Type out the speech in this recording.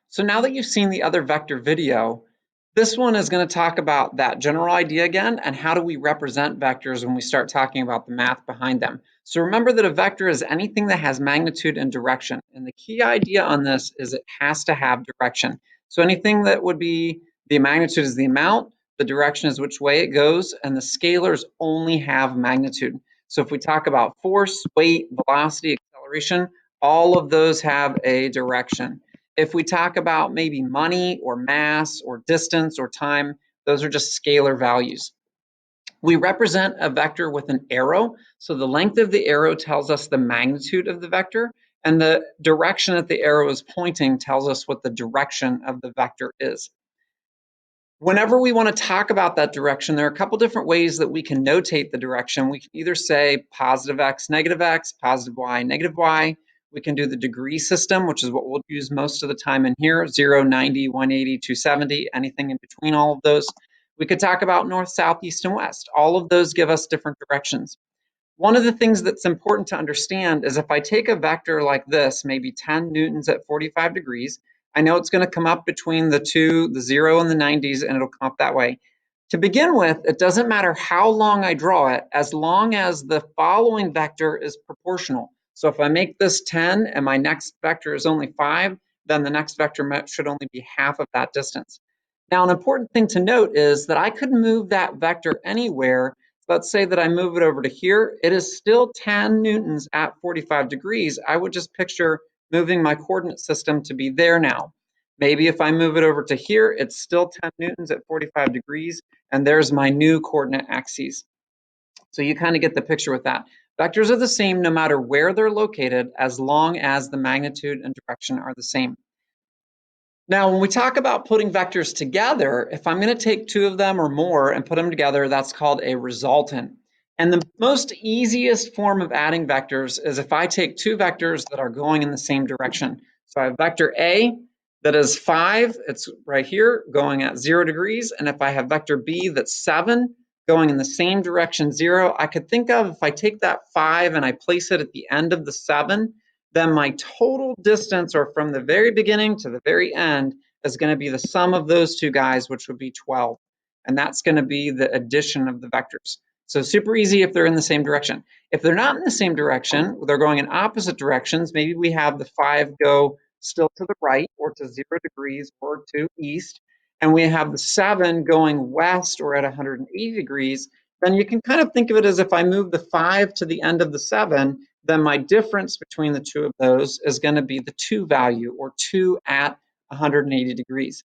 So now that you've seen the other vector video, this one is going to talk about that general idea again and how do we represent vectors when we start talking about the math behind them. So remember that a vector is anything that has magnitude and direction. And the key idea on this is it has to have direction. So anything that would be the magnitude is the amount, the direction is which way it goes, and the scalars only have magnitude. So if we talk about force, weight, velocity, acceleration, all of those have a direction. If we talk about maybe money or mass or distance or time, those are just scalar values. We represent a vector with an arrow. So the length of the arrow tells us the magnitude of the vector, and the direction that the arrow is pointing tells us what the direction of the vector is. Whenever we want to talk about that direction, there are a couple different ways that we can notate the direction. We can either say positive x, positive y, negative y. We can do the degree system, which is what we'll use most of the time in here, 0, 90, 180, 270, anything in between all of those. We could talk about north, south, east, and west. All of those give us different directions. One of the things that's important to understand is if I take a vector like this, maybe 10 newtons at 45 degrees, I know it's going to come up between the 0 and the 90s, and it'll come up that way. To begin with, it doesn't matter how long I draw it, as long as the following vector is proportional. So if I make this 10 and my next vector is only 5, then the next vector should only be half of that distance. Now, an important thing to note is that I could move that vector anywhere. Let's say that I move it over to here. It is still 10 newtons at 45 degrees. I would just picture moving my coordinate system to be there now. Maybe if I move it over to here, it's still 10 newtons at 45 degrees, and there's my new coordinate axes. So you kind of get the picture with that. Vectors are the same no matter where they're located, as long as the magnitude and direction are the same. Now, when we talk about putting vectors together, if I'm going to take two of them or more and put them together, that's called a resultant. And the most easiest form of adding vectors is if I take two vectors that are going in the same direction. So I have vector A that is 5, it's right here, going at 0 degrees. And if I have vector B that's 7, going in the same direction, 0, I could think of if I take that 5 and I place it at the end of the 7, then my total distance, or from the very beginning to the very end, is going to be the sum of those two guys, which would be 12. And that's going to be the addition of the vectors. So super easy if they're in the same direction. If they're not in the same direction, they're going in opposite directions. Maybe we have the 5 go still to the right or to 0 degrees or to east, and we have the 7 going west or at 180 degrees. Then you can kind of think of it as if I move the 5 to the end of the 7, then my difference between the two of those is going to be the 2 value, or 2 at 180 degrees.